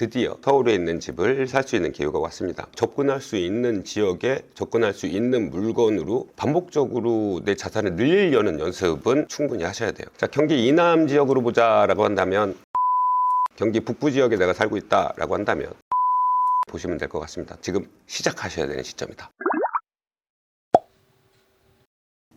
드디어 서울에 있는 집을 살 수 있는 기회가 왔습니다. 접근할 수 있는 지역에 접근할 수 있는 물건으로 반복적으로 내 자산을 늘리려는 연습은 충분히 하셔야 돼요. 자, 경기 이남 지역으로 보자라고 한다면, 경기 북부 지역에 내가 살고 있다라고 한다면 보시면 될 것 같습니다. 지금 시작하셔야 되는 시점이다.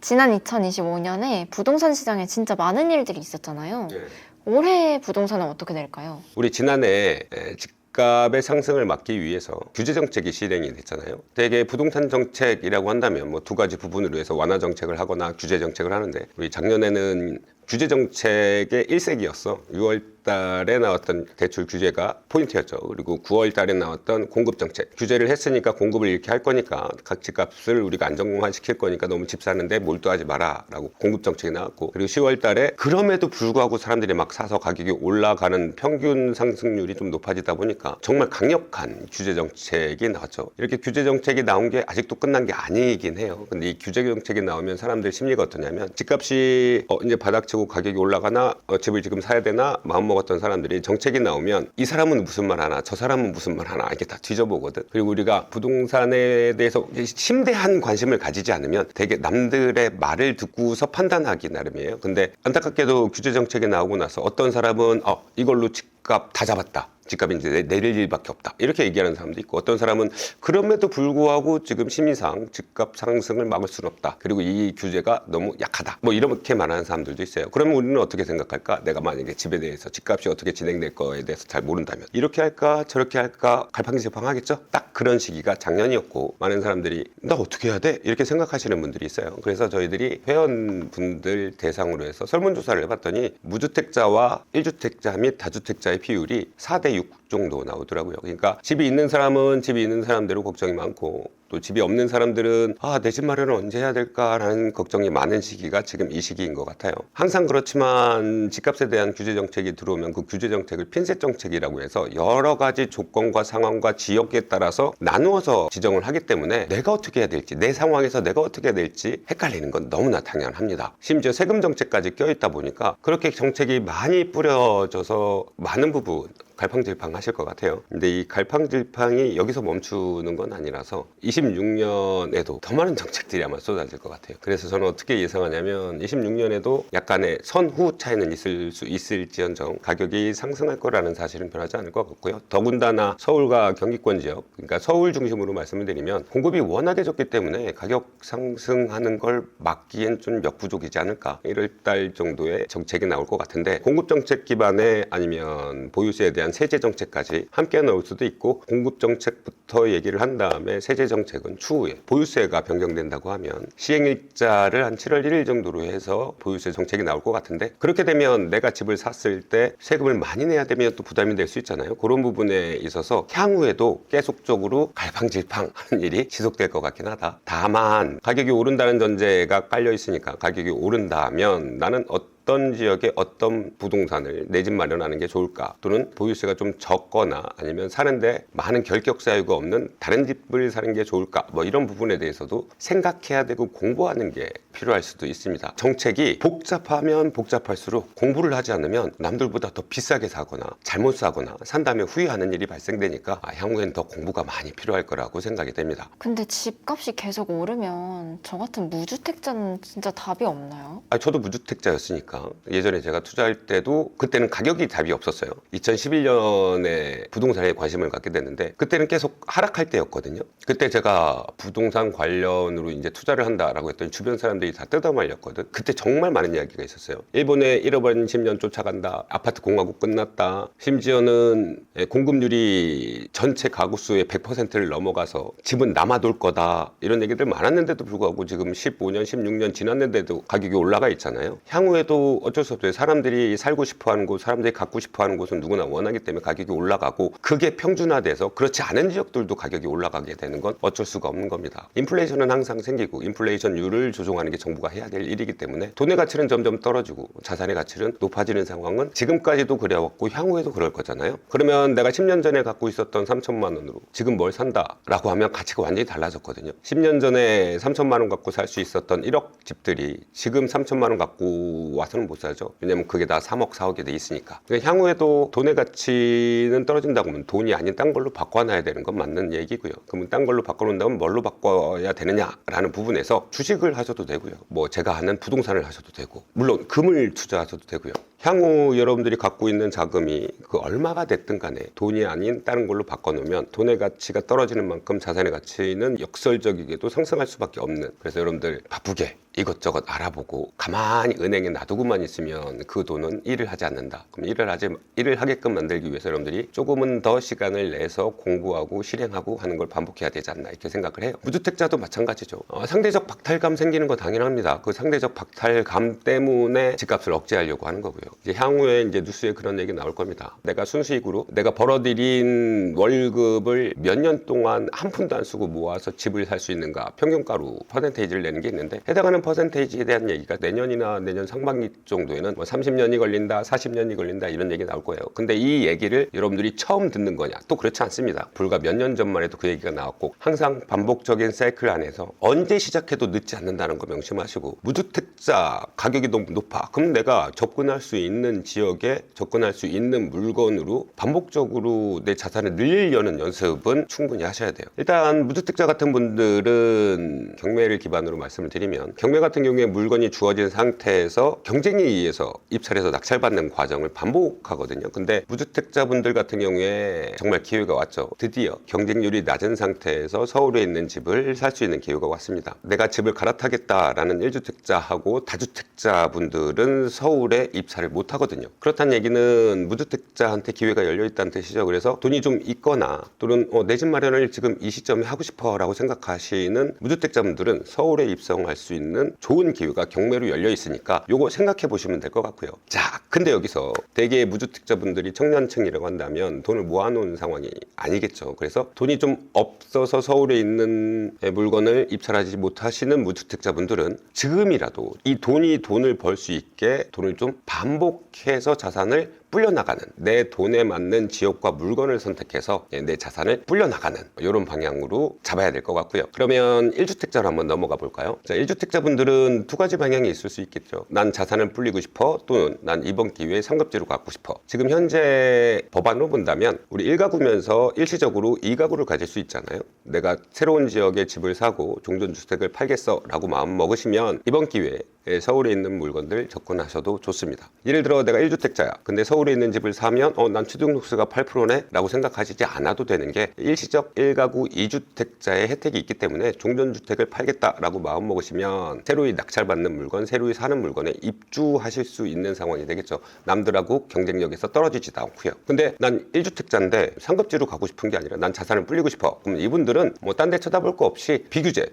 지난 2025년에 부동산 시장에 진짜 많은 일들이 있었잖아요. 네. 올해 부동산은 어떻게 될까요? 우리 지난해 집값의 상승을 막기 위해서 규제 정책이 실행이 됐잖아요. 대개 부동산 정책이라고 한다면 뭐 두 가지 부분으로 해서 완화 정책을 하거나 규제 정책을 하는데, 우리 작년에는 규제 정책의 일색이었어. 6월 달에 나왔던 대출 규제가 포인트였죠. 그리고 9월 달에 나왔던 공급 정책. 규제를 했으니까 공급을 이렇게 할 거니까 각 집값을 우리가 안정화시킬 거니까 너무 집 사는데 몰두하지 마라 라고 공급 정책이 나왔고, 그리고 10월 달에 그럼에도 불구하고 사람들이 막 사서 가격이 올라가는 평균 상승률이 좀 높아지다 보니까 정말 강력한 규제 정책이 나왔죠. 이렇게 규제 정책이 나온 게 아직도 끝난 게 아니긴 해요. 근데 이 규제 정책이 나오면 사람들 심리가 어떠냐면, 집값이 이제 바닥치고 가격이 올라가나, 집을 지금 사야 되나 마음 먹었던 사람들이 정책이 나오면 이 사람은 무슨 말 하나 저 사람은 무슨 말 하나 이렇게 다 뒤져보거든. 그리고 우리가 부동산에 대해서 심대한 관심을 가지지 않으면 되게 남들의 말을 듣고서 판단하기 나름이에요. 근데 안타깝게도 규제 정책이 나오고 나서 어떤 사람은 이걸로 집값 다 잡았다, 집값이 이제 내릴 일밖에 없다, 이렇게 얘기하는 사람도 있고, 어떤 사람은 그럼에도 불구하고 지금 심의상 집값 상승을 막을 수는 없다, 그리고 이 규제가 너무 약하다, 뭐 이렇게 말하는 사람들도 있어요. 그러면 우리는 어떻게 생각할까? 내가 만약에 집에 대해서 집값이 어떻게 진행될 거에 대해서 잘 모른다면 이렇게 할까 저렇게 할까 갈팡질팡하겠죠. 딱 그런 시기가 작년이었고, 많은 사람들이 나 어떻게 해야 돼? 이렇게 생각하시는 분들이 있어요. 그래서 저희들이 회원분들 대상으로 해서 설문조사를 해봤더니 무주택자와 1주택자 및 다주택자의 비율이 4대 6 정도 나오더라고요. 그러니까 집이 있는 사람은 집이 있는 사람대로 걱정이 많고, 또 집이 없는 사람들은 내 집 마련을 언제 해야 될까라는 걱정이 많은 시기가 지금 이 시기인 것 같아요. 항상 그렇지만 집값에 대한 규제 정책이 들어오면 그 규제 정책을 핀셋 정책이라고 해서 여러 가지 조건과 상황과 지역에 따라서 나누어서 지정을 하기 때문에 내가 어떻게 해야 될지, 내 상황에서 내가 어떻게 해야 될지 헷갈리는 건 너무나 당연합니다. 심지어 세금 정책까지 껴있다 보니까 그렇게 정책이 많이 뿌려져서 많은 부분 갈팡질팡 하실 것 같아요. 근데 이 갈팡질팡이 여기서 멈추는 건 아니라서 26년에도 더 많은 정책들이 아마 쏟아질 것 같아요. 그래서 저는 어떻게 예상하냐면 26년에도 약간의 선후 차이는 있을 수 있을지언정 가격이 상승할 거라는 사실은 변하지 않을 것 같고요. 더군다나 서울과 경기권 지역, 그러니까 서울 중심으로 말씀을 드리면 공급이 워낙에 적기 때문에 가격 상승하는 걸 막기엔 좀 역부족이지 않을까. 1월달 정도의 정책이 나올 것 같은데, 공급 정책 기반의 아니면 보유세에 대한 세제 정책까지 함께 넣을 수도 있고, 공급 정책부터 얘기를 한 다음에 세제 정책은 추후에 보유세가 변경된다고 하면 시행일자를 한 7월 1일 정도로 해서 보유세 정책이 나올 것 같은데, 그렇게 되면 내가 집을 샀을 때 세금을 많이 내야 되면 또 부담이 될 수 있잖아요. 그런 부분에 있어서 향후에도 계속적으로 갈팡질팡 하는 일이 지속될 것 같긴 하다. 다만 가격이 오른다는 전제가 깔려 있으니까, 가격이 오른다면 나는 어떤 지역에 어떤 부동산을 내 집 마련하는 게 좋을까, 또는 보유세가 좀 적거나 아니면 사는데 많은 결격 사유가 없는 다른 집을 사는 게 좋을까, 뭐 이런 부분에 대해서도 생각해야 되고 공부하는 게 필요할 수도 있습니다. 정책이 복잡하면 복잡할수록 공부를 하지 않으면 남들보다 더 비싸게 사거나 잘못 사거나 산 다음에 후회하는 일이 발생되니까 향후엔 더 공부가 많이 필요할 거라고 생각이 됩니다. 근데 집값이 계속 오르면 저 같은 무주택자는 진짜 답이 없나요? 저도 무주택자였으니까 예전에 제가 투자할 때도 그때는 가격이 답이 없었어요. 2011년에 부동산에 관심을 갖게 됐는데 그때는 계속 하락할 때였거든요. 그때 제가 부동산 관련으로 이제 투자를 한다라고 했더니 주변 사람들이 다 뜯어말렸거든. 그때 정말 많은 이야기가 있었어요. 일본에 잃어버린 10년 쫓아간다, 아파트 공화국 끝났다, 심지어는 공급률이 전체 가구 수의 100%를 넘어가서 집은 남아돌 거다, 이런 얘기들 많았는데도 불구하고 지금 15년 16년 지났는데도 가격이 올라가 있잖아요. 향후에도 어쩔 수 없어요. 사람들이 살고 싶어하는 곳, 사람들이 갖고 싶어하는 곳은 누구나 원하기 때문에 가격이 올라가고, 그게 평준화돼서 그렇지 않은 지역들도 가격이 올라가게 되는 건 어쩔 수가 없는 겁니다. 인플레이션은 항상 생기고 인플레이션율을 조정하는 게 정부가 해야 될 일이기 때문에 돈의 가치는 점점 떨어지고 자산의 가치는 높아지는 상황은 지금까지도 그래왔고 향후에도 그럴 거잖아요. 그러면 내가 10년 전에 갖고 있었던 3천만 원으로 지금 뭘 산다 라고 하면 가치가 완전히 달라졌거든요. 10년 전에 3천만 원 갖고 살 수 있었던 1억 집들이 지금 3천만 원 갖고 와서 아파트는 못 사죠. 왜냐면 그게 다 3억, 4억에 돼 있으니까. 그러니까 향후에도 돈의 가치는 떨어진다고 하면 돈이 아닌 딴 걸로 바꿔놔야 되는 건 맞는 얘기고요. 그러면 딴 걸로 바꿔놓는다면 뭘로 바꿔야 되느냐라는 부분에서 주식을 하셔도 되고요. 뭐 제가 아는 부동산을 하셔도 되고, 물론 금을 투자하셔도 되고요. 향후 여러분들이 갖고 있는 자금이 그 얼마가 됐든 간에 돈이 아닌 다른 걸로 바꿔놓으면 돈의 가치가 떨어지는 만큼 자산의 가치는 역설적이게도 상승할 수밖에 없는, 그래서 여러분들 바쁘게 이것저것 알아보고 가만히 은행에 놔두고만 있으면 그 돈은 일을 하지 않는다. 그럼 일을 하게끔 만들기 위해서 여러분들이 조금은 더 시간을 내서 공부하고 실행하고 하는 걸 반복해야 되지 않나 이렇게 생각을 해요. 무주택자도 마찬가지죠. 상대적 박탈감 생기는 거 당연합니다. 그 상대적 박탈감 때문에 집값을 억제하려고 하는 거고요. 이제 향후에 이제 뉴스에 그런 얘기 나올 겁니다. 내가 순수익으로 내가 벌어들인 월급을 몇 년 동안 한 푼도 안 쓰고 모아서 집을 살 수 있는가, 평균가로 퍼센테이지를 내는 게 있는데, 해당하는 퍼센테이지에 대한 얘기가 내년이나 내년 상반기 정도에는 뭐 30년이 걸린다, 40년이 걸린다 이런 얘기 나올 거예요. 근데 이 얘기를 여러분들이 처음 듣는 거냐? 또 그렇지 않습니다. 불과 몇 년 전만 해도 그 얘기가 나왔고, 항상 반복적인 사이클 안에서 언제 시작해도 늦지 않는다는 거 명심하시고, 무주택자 가격이 너무 높아. 그럼 내가 접근할 수 있는 지역에 접근할 수 있는 물건으로 반복적으로 내 자산을 늘리려는 연습은 충분히 하셔야 돼요. 일단 무주택자 같은 분들은 경매를 기반으로 말씀을 드리면, 경매 같은 경우에 물건이 주어진 상태에서 경쟁에 의해서 입찰해서 낙찰받는 과정을 반복하거든요. 근데 무주택자분들 같은 경우에 정말 기회가 왔죠. 드디어 경쟁률이 낮은 상태에서 서울에 있는 집을 살 수 있는 기회가 왔습니다. 내가 집을 갈아타겠다라는 1주택자하고 다주택자분들은 서울에 입찰을 못 하거든요. 그렇다는 얘기는 무주택자한테 기회가 열려있다는 뜻이죠. 그래서 돈이 좀 있거나 또는 내 집 마련을 지금 이 시점에 하고 싶어 라고 생각하시는 무주택자분들은 서울에 입성할 수 있는 좋은 기회가 경매로 열려 있으니까 요거 생각해 보시면 될 것 같고요. 자, 근데 여기서 대개 무주택자분들이 청년층이라고 한다면 돈을 모아놓은 상황이 아니겠죠. 그래서 돈이 좀 없어서 서울에 있는 물건을 입찰하지 못하시는 무주택자분들은 지금이라도 이 돈을 벌 수 있게 돈을 좀 반복해서 자산을 불려나가는, 내 돈에 맞는 지역과 물건을 선택해서 내 자산을 불려나가는 이런 방향으로 잡아야 될 것 같고요. 그러면 1주택자로 한번 넘어가 볼까요? 자, 1주택자분들은 두 가지 방향이 있을 수 있겠죠. 난 자산을 불리고 싶어, 또는 난 이번 기회에 상급지로 갖고 싶어. 지금 현재 법안으로 본다면 우리 1가구면서 일시적으로 2가구를 가질 수 있잖아요. 내가 새로운 지역에 집을 사고 종전주택을 팔겠어 라고 마음 먹으시면 이번 기회에 서울에 있는 물건들 접근하셔도 좋습니다. 예를 들어 내가 1주택자야. 근데 서울에 있는 집을 사면 난 취득록수가 8%네? 라고 생각하시지 않아도 되는 게, 일시적 1가구 2주택자의 혜택이 있기 때문에 종전주택을 팔겠다라고 마음먹으시면 새로이 낙찰받는 물건, 새로이 사는 물건에 입주하실 수 있는 상황이 되겠죠. 남들하고 경쟁력에서 떨어지지도 않고요. 근데 난 1주택자인데 상급지로 가고 싶은 게 아니라 난 자산을 불리고 싶어. 그럼 이분들은 뭐 딴 데 쳐다볼 거 없이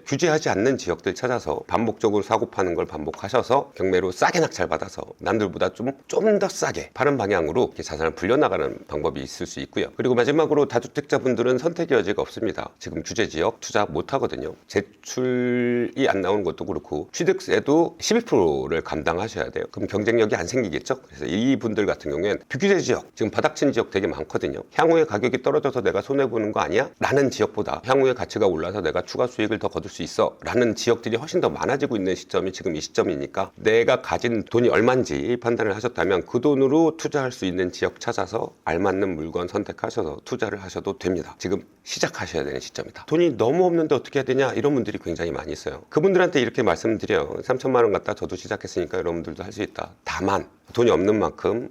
규제하지 않는 지역들 찾아서 반복적으로 사고 파는 걸 반복하셔서 경매로 싸게 낙찰받아서 남들보다 좀 더 싸게 파는 방향으로 이렇게 자산을 불려나가는 방법이 있을 수 있고요. 그리고 마지막으로 다주택자분들은 선택의 여지가 없습니다. 지금 규제지역 투자 못하거든요. 대출이 안 나오는 것도 그렇고 취득세도 12%를 감당하셔야 돼요. 그럼 경쟁력이 안 생기겠죠. 그래서 이분들 같은 경우에는 비규제 지역, 지금 바닥친 지역 되게 많거든요. 향후에 가격이 떨어져서 내가 손해보는 거 아니야? 라는 지역보다 향후에 가치가 올라서 내가 추가 수익을 더 거둘 수 있어 라는 지역들이 훨씬 더 많아지고 있는 시점이 지금 이 시점이니까, 내가 가진 돈이 얼마인지 판단을 하셨다면 그 돈으로 투자할 수 있는 지역 찾아서 알맞는 물건 선택하셔서 투자를 하셔도 됩니다. 지금 시작하셔야 되는 시점이다. 돈이 너무 없는데 어떻게 해야 되냐, 이런 분들이 굉장히 많이 있어요. 그분들한테 이렇게 말씀드려요. 3천만 원 갖다 저도 시작했으니까 여러분들도 할 수 있다. 다만 돈이 없는 만큼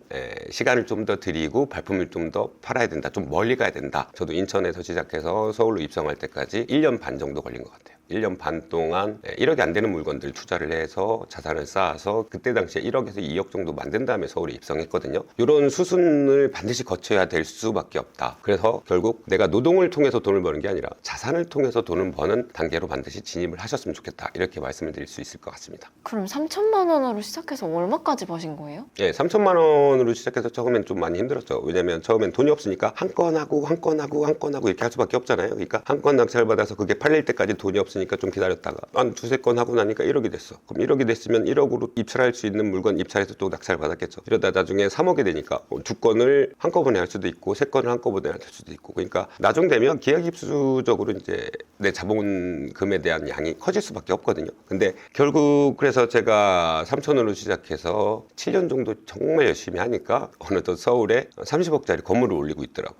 시간을 좀 더 들이고 발품을 좀 더 팔아야 된다. 좀 멀리 가야 된다. 저도 인천에서 시작해서 서울로 입성할 때까지 1년 반 정도 걸린 것 같아요. 1년 반 동안 1억이 안 되는 물건들 투자를 해서 자산을 쌓아서 그때 당시에 1억에서 2억 정도 만든 다음에 서울에 입성했거든요. 이런 수순을 반드시 거쳐야 될 수밖에 없다. 그래서 결국 내가 노동을 통해서 돈을 버는 게 아니라 자산을 통해서 돈을 버는 단계로 반드시 진입을 하셨으면 좋겠다. 이렇게 말씀을 드릴 수 있을 것 같습니다. 그럼 3천만 원으로 시작해서 얼마까지 버신 거예요? 예, 3천만 원으로 시작해서 처음엔 좀 많이 힘들었죠. 왜냐면 처음엔 돈이 없으니까 한 건 하고 이렇게 할 수밖에 없잖아요. 그러니까 한 건 낙찰받아서 그게 팔릴 때까지 돈이 없으니까 있으니까 좀 기다렸다가 한 두세 건 하고 나니까 1억이 됐어. 그럼 1억이 됐으면 1억으로 입찰할 수 있는 물건 입찰해서 또 낙찰 받았겠죠. 이러다 나중에 3억이 되니까 두 건을 한꺼번에 할 수도 있고 세 건을 한꺼번에 할 수도 있고, 그러니까 나중 되면 계약 입수적으로 이제 내 자본금에 대한 양이 커질 수밖에 없거든요. 근데 결국 그래서 제가 3천으로 시작해서 7년 정도 정말 열심히 하니까 어느덧 서울에 30억짜리 건물을 올리고 있더라고.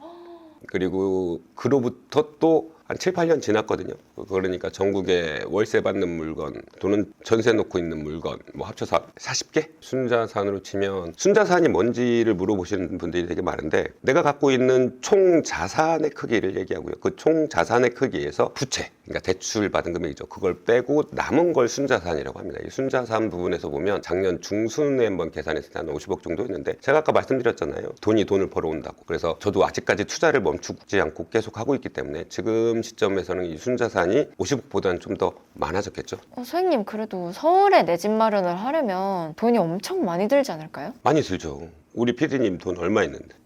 그리고 그로부터 또 한 7, 8년 지났거든요. 그러니까 전국에 월세 받는 물건 또는 전세 놓고 있는 물건 뭐 합쳐서 40개? 순자산으로 치면, 순자산이 뭔지를 물어보시는 분들이 되게 많은데, 내가 갖고 있는 총 자산의 크기를 얘기하고요. 그 총 자산의 크기에서 부채, 그러니까 대출 받은 금액이죠. 그걸 빼고 남은 걸 순자산이라고 합니다. 이 순자산 부분에서 보면 작년 중순에 한번 계산했을 때 한 50억 정도였는데, 제가 아까 말씀드렸잖아요. 돈이 돈을 벌어온다고. 그래서 저도 아직까지 투자를 멈추지 않고 계속 하고 있기 때문에 지금 시점에서는 이 순자산이 50억보다는 좀 더 많아졌겠죠. 선생님, 그래도 서울에 내 집 마련을 하려면 돈이 엄청 많이 들지 않을까요? 많이 들죠. 우리 PD님 돈 얼마 있는데?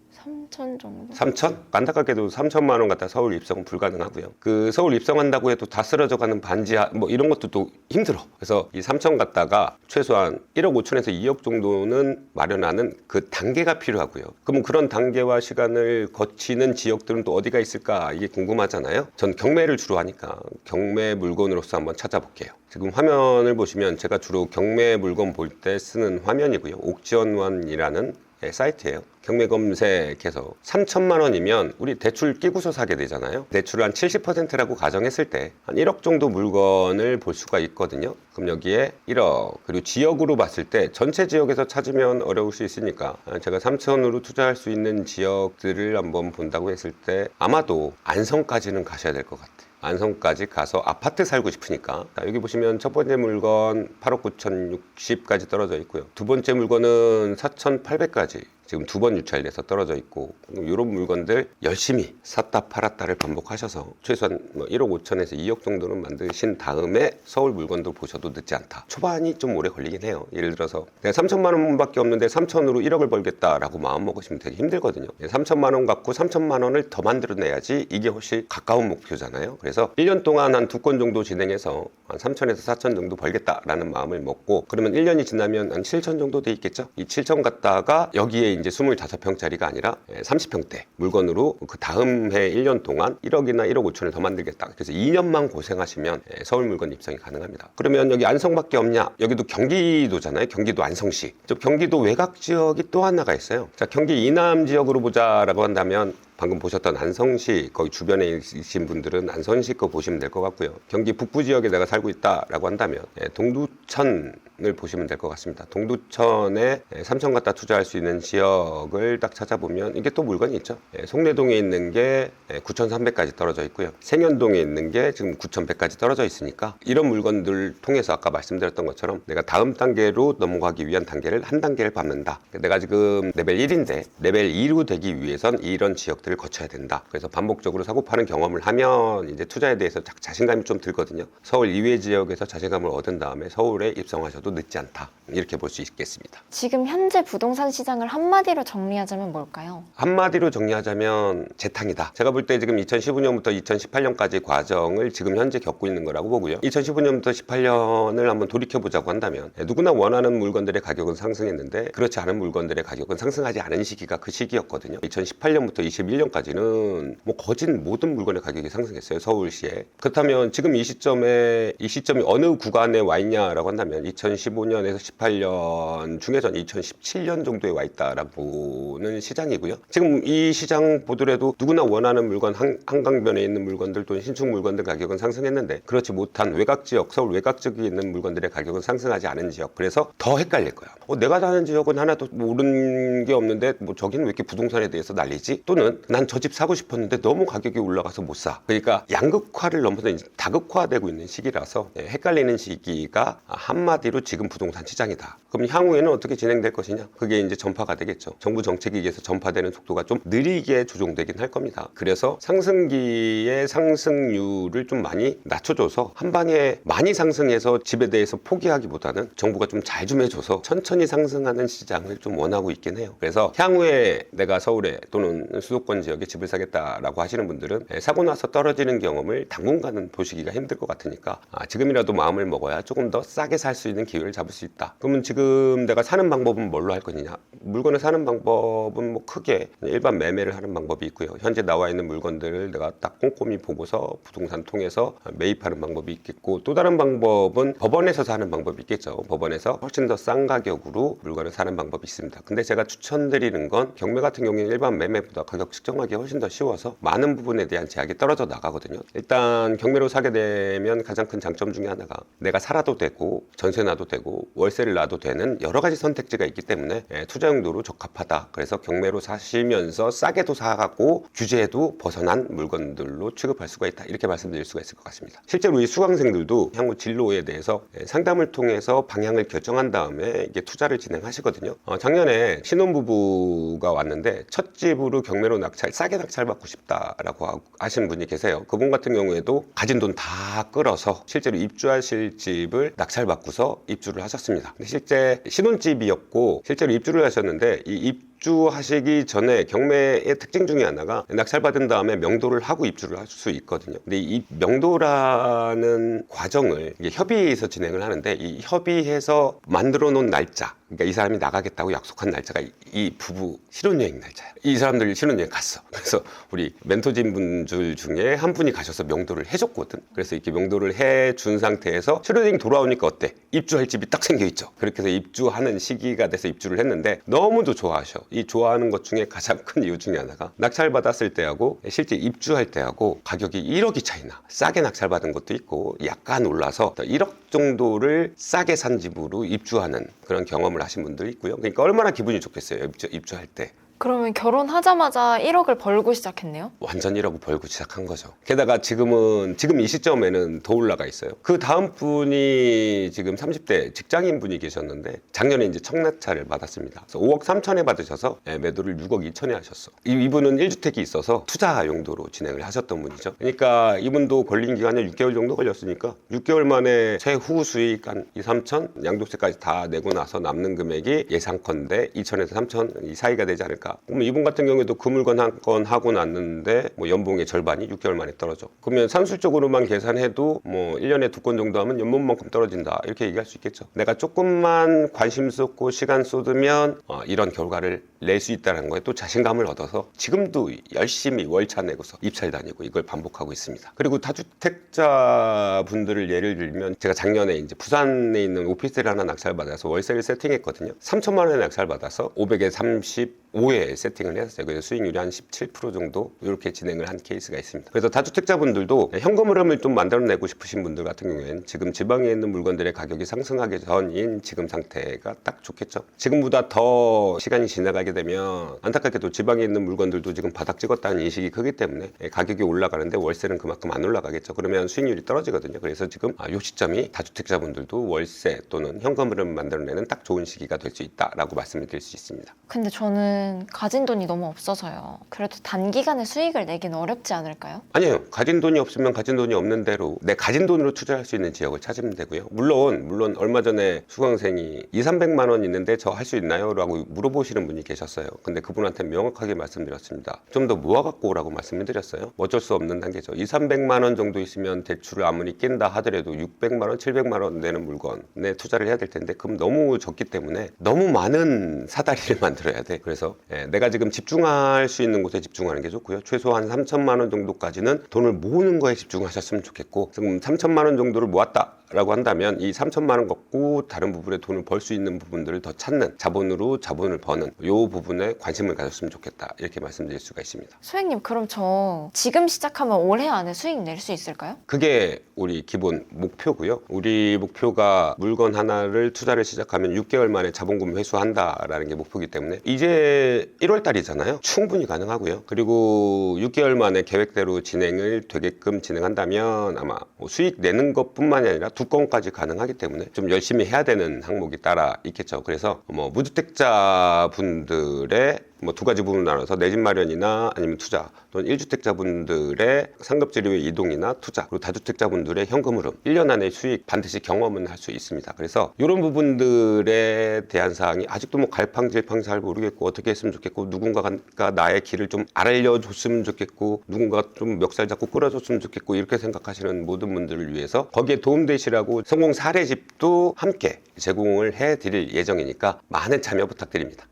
3천 정도? 3천? 안타깝게도 3천만 원 갖다 서울 입성은 불가능하고요. 그 서울 입성한다고 해도 다 쓰러져가는 반지 뭐 이런 것도 또 힘들어. 그래서 이 3천 갖다가 최소한 1억 5천에서 2억 정도는 마련하는 그 단계가 필요하고요. 그럼 그런 단계와 시간을 거치는 지역들은 또 어디가 있을까, 이게 궁금하잖아요. 전 경매를 주로 하니까 경매 물건으로서 한번 찾아볼게요. 지금 화면을 보시면 제가 주로 경매 물건 볼 때 쓰는 화면이고요. 옥지원원이라는 사이트예요. 경매 검색해서 3천만 원이면 우리 대출 끼고서 사게 되잖아요. 대출을 한 70%라고 가정했을 때 한 1억 정도 물건을 볼 수가 있거든요. 그럼 여기에 1억, 그리고 지역으로 봤을 때 전체 지역에서 찾으면 어려울 수 있으니까 제가 3천으로 투자할 수 있는 지역들을 한번 본다고 했을 때 아마도 안성까지는 가셔야 될 것 같아요. 안성까지 가서 아파트 살고 싶으니까. 여기 보시면 첫 번째 물건 8억 9,060까지 떨어져 있고요. 두 번째 물건은 4,800까지 지금 두 번 유찰돼서 떨어져 있고, 이런 물건들 열심히 샀다 팔았다를 반복하셔서 최소한 1억 5천에서 2억 정도는 만드신 다음에 서울 물건도 보셔도 늦지 않다. 초반이 좀 오래 걸리긴 해요. 예를 들어서 내가 3천만 원밖에 없는데 3천으로 1억을 벌겠다라고 마음 먹으시면 되게 힘들거든요. 3천만 원 갖고 3천만 원을 더 만들어내야지 이게 훨씬 가까운 목표잖아요. 그래서 1년 동안 한 두 건 정도 진행해서 한 3천에서 4천 정도 벌겠다라는 마음을 먹고, 그러면 1년이 지나면 한 7천 정도 돼 있겠죠. 이 7천 갖다가 여기에 이제 25평짜리가 아니라 30평대 물건으로 그 다음 해 1년 동안 1억이나 1억 5천을 더 만들겠다. 그래서 2년만 고생하시면 서울 물건 입성이 가능합니다. 그러면 여기 안성밖에 없냐? 여기도 경기도잖아요. 경기도 안성시. 경기도 외곽 지역이 또 하나가 있어요. 자, 경기 이남 지역으로 보자라고 한다면 방금 보셨던 안성시, 거기 주변에 계신 분들은 안성시 거 보시면 될 것 같고요. 경기 북부 지역에 내가 살고 있다라고 한다면 동두천을 보시면 될 것 같습니다. 동두천에 3천 갖다 투자할 수 있는 지역을 딱 찾아보면 이게 또 물건이 있죠. 송내동에 있는 게 9,300까지 떨어져 있고요. 생현동에 있는 게 지금 9,100까지 떨어져 있으니까 이런 물건들 통해서 아까 말씀드렸던 것처럼 내가 다음 단계로 넘어가기 위한 단계를 한 단계를 밟는다. 내가 지금 레벨 1인데 레벨 2로 되기 위해선 이런 지역들 을 거쳐야 된다. 그래서 반복적으로 사고 파는 경험을 하면 이제 투자에 대해서 자신감이 좀 들거든요. 서울 이외 지역에서 자신감을 얻은 다음에 서울에 입성하셔도 늦지 않다. 이렇게 볼 수 있겠습니다. 지금 현재 부동산 시장을 한마디로 정리하자면 뭘까요? 한마디로 정리하자면 재탕이다. 제가 볼 때 지금 2015년부터 2018년까지 과정을 지금 현재 겪고 있는 거라고 보고요. 2015년부터 18년을 한번 돌이켜보자고 한다면 누구나 원하는 물건들의 가격은 상승했는데 그렇지 않은 물건들의 가격은 상승하지 않은 시기가 그 시기였거든요. 2018년부터 21년까지는 뭐 거진 모든 물건의 가격이 상승했어요. 서울시에. 그렇다면 지금 이 시점이 어느 구간에 와 있냐라고 한다면 2015년에서 18년 중에선 2017년 정도에 와 있다라고 보는 시장이고요. 지금 이 시장 보더라도 누구나 원하는 물건, 한강변에 있는 물건들 또는 신축 물건들 가격은 상승했는데 그렇지 못한 외곽 지역, 서울 외곽 지역에 있는 물건들의 가격은 상승하지 않은 지역. 그래서 더 헷갈릴 거야. 내가 사는 지역은 하나도 모르는 게 없는데 뭐 저기는 왜 이렇게 부동산에 대해서 난리지? 또는 난 저 집 사고 싶었는데 너무 가격이 올라가서 못 사. 그러니까 양극화를 넘어서 이제 다극화되고 있는 시기라서 헷갈리는 시기가 한마디로 지금 부동산 시장이다. 그럼 향후에는 어떻게 진행될 것이냐? 그게 이제 전파가 되겠죠. 정부 정책에 의해서 전파되는 속도가 좀 느리게 조정되긴 할 겁니다. 그래서 상승기의 상승률을 좀 많이 낮춰줘서 한 방에 많이 상승해서 집에 대해서 포기하기보다는 정부가 좀 잘 좀 해줘서 천천히 상승하는 시장을 좀 원하고 있긴 해요. 그래서 향후에 내가 서울에 또는 수도권 수도권 지역에 집을 사겠다라고 하시는 분들은 사고 나서 떨어지는 경험을 당분간은 보시기가 힘들 것 같으니까 지금이라도 마음을 먹어야 조금 더 싸게 살 수 있는 기회를 잡을 수 있다. 그러면 지금 내가 사는 방법은 뭘로 할 거냐? 물건을 사는 방법은 뭐 크게 일반 매매를 하는 방법이 있고요. 현재 나와 있는 물건들을 내가 딱 꼼꼼히 보고서 부동산 통해서 매입하는 방법이 있겠고, 또 다른 방법은 법원에서 사는 방법이 있겠죠. 법원에서 훨씬 더 싼 가격으로 물건을 사는 방법이 있습니다. 근데 제가 추천드리는 건 경매 같은 경우에는 일반 매매보다 가격 측정하기 훨씬 더 쉬워서 많은 부분에 대한 제약이 떨어져 나가거든요. 일단 경매로 사게 되면 가장 큰 장점 중에 하나가 내가 살아도 되고 전세 놔도 되고 월세를 놔도 되는 여러 가지 선택지가 있기 때문에 투자 용도로 적합하다. 그래서 경매로 사시면서 싸게도 사가고 규제에도 벗어난 물건들로 취급할 수가 있다. 이렇게 말씀드릴 수가 있을 것 같습니다. 실제로 이 수강생들도 향후 진로에 대해서 상담을 통해서 방향을 결정한 다음에 이게 투자를 진행하시거든요. 작년에 신혼부부가 왔는데 첫 집으로 경매로 싸게 낙찰받고 싶다라고 하신 분이 계세요. 그분 같은 경우에도 가진 돈 다 끌어서 실제로 입주하실 집을 낙찰받고서 입주를 하셨습니다. 근데 실제 신혼집이었고 실제로 입주를 하셨는데 이 입주하시기 전에 경매의 특징 중에 하나가 낙찰받은 다음에 명도를 하고 입주를 할 수 있거든요. 근데 이 명도라는 과정을 이게 협의해서 진행을 하는데 이 협의해서 만들어 놓은 날짜, 그러니까 이 사람이 나가겠다고 약속한 날짜가 이 부부 신혼여행 날짜예요. 이 사람들이 신혼여행 갔어. 그래서 우리 멘토진 분들 중에 한 분이 가셔서 명도를 해줬거든. 그래서 이렇게 명도를 해준 상태에서 신혼여행 돌아오니까 어때? 입주할 집이 딱 생겨있죠. 그렇게 해서 입주하는 시기가 돼서 입주를 했는데 너무도 좋아하셔. 이 좋아하는 것 중에 가장 큰 이유 중에 하나가 낙찰받았을 때하고 실제 입주할 때하고 가격이 1억이 차이나. 싸게 낙찰받은 것도 있고 약간 올라서 1억 정도를 싸게 산 집으로 입주하는 그런 경험을 하신 분들이 있고요. 그러니까 얼마나 기분이 좋겠어요. 입주할 때. 그러면 결혼하자마자 1억을 벌고 시작했네요? 완전 1억 벌고 시작한 거죠. 게다가 지금 이 시점에는 더 올라가 있어요. 그 다음 분이 지금 30대 직장인 분이 계셨는데 작년에 이제 청약차를 받았습니다. 그래서 5억 3천에 받으셔서 매도를 6억 2천에 하셨어. 이분은 1주택이 있어서 투자 용도로 진행을 하셨던 분이죠. 그러니까 이분도 걸린 기간이 6개월 정도 걸렸으니까 6개월 만에 세후 수익 한 2, 3천, 양도세까지 다 내고 나서 남는 금액이 예상컨대 2천에서 3천 이 사이가 되지 않을까. 그럼 이분 같은 경우에도 그 물건 한 건 하고 났는데 뭐 연봉의 절반이 6개월 만에 떨어져. 그러면 산술적으로만 계산해도 뭐 1년에 2건 정도 하면 연봉만큼 떨어진다. 이렇게 얘기할 수 있겠죠. 내가 조금만 관심 쏟고 시간 쏟으면 이런 결과를 낼 수 있다는 거에 또 자신감을 얻어서 지금도 열심히 월차 내고서 입찰 다니고 이걸 반복하고 있습니다. 그리고 다주택자 분들을 예를 들면 제가 작년에 이제 부산에 있는 오피스를 하나 낙찰받아서 월세를 세팅했거든요. 3천만 원에 낙찰받아서 500에 35에 세팅을 했어요. 그래서 수익률이 한 17% 정도 이렇게 진행을 한 케이스가 있습니다. 그래서 다주택자분들도 현금 흐름을 좀 만들어내고 싶으신 분들 같은 경우에는 지금 지방에 있는 물건들의 가격이 상승하기 전인 지금 상태가 딱 좋겠죠. 지금보다 더 시간이 지나가게 되면 안타깝게도 지방에 있는 물건들도 지금 바닥 찍었다는 인식이 크기 때문에 가격이 올라가는데 월세는 그만큼 안 올라가겠죠. 그러면 수익률이 떨어지거든요. 그래서 지금 이 시점이 다주택자분들도 월세 또는 현금 흐름을 만들어내는 딱 좋은 시기가 될 수 있다라고 말씀을 드릴 수 있습니다. 근데 저는 가진 돈이 너무 없어서요. 그래도 단기간에 수익을 내긴 어렵지 않을까요? 아니에요. 가진 돈이 없으면 가진 돈이 없는 대로 내 가진 돈으로 투자할 수 있는 지역을 찾으면 되고요. 물론 얼마 전에 수강생이 200~300만 원 있는데 저 할 수 있나요? 라고 물어보시는 분이 계셨어요. 근데 그분한테 명확하게 말씀드렸습니다. 좀 더 모아갖고 오라고 말씀을 드렸어요. 어쩔 수 없는 단계죠. 200~300만 원 정도 있으면 대출을 아무리 낀다 하더라도 600만 원, 700만 원 되는 물건에 투자를 해야 될 텐데 그럼 너무 적기 때문에 너무 많은 사다리를 만들어야 돼. 그래서 내가 지금 집중할 수 있는 곳에 집중하는 게 좋고요. 최소한 3천만 원 정도까지는 돈을 모으는 거에 집중하셨으면 좋겠고, 지금 3천만 원 정도를 모았다라고 한다면 이 3천만 원 갖고 다른 부분에 돈을 벌 수 있는 부분들을 더 찾는, 자본으로 자본을 버는 이 부분에 관심을 가졌으면 좋겠다, 이렇게 말씀드릴 수가 있습니다. 소장님, 그럼 저 지금 시작하면 올해 안에 수익 낼 수 있을까요? 그게 우리 기본 목표고요. 우리 목표가 물건 하나를 투자를 시작하면 6개월 만에 자본금 회수한다라는 게 목표이기 때문에 이제 1월 달이잖아요. 충분히 가능하고요. 그리고 6개월 만에 계획대로 진행을 되게끔 진행한다면 아마 수익 내는 것뿐만이 아니라 두 건까지 가능하기 때문에 좀 열심히 해야 되는 항목이 따라 있겠죠. 그래서 무주택자 분들의 뭐 두 가지 부분을 나눠서 내 집 마련이나 아니면 투자 또는 1주택자분들의 상급지류의 이동이나 투자 그리고 다주택자분들의 현금 흐름 1년 안에 수익 반드시 경험은 할 수 있습니다. 그래서 이런 부분들에 대한 사항이 아직도 뭐 갈팡질팡 잘 모르겠고 어떻게 했으면 좋겠고 누군가가 나의 길을 좀 알려줬으면 좋겠고 누군가가 좀 멱살 잡고 끌어줬으면 좋겠고 이렇게 생각하시는 모든 분들을 위해서 거기에 도움되시라고 성공 사례집도 함께 제공을 해드릴 예정이니까 많은 참여 부탁드립니다.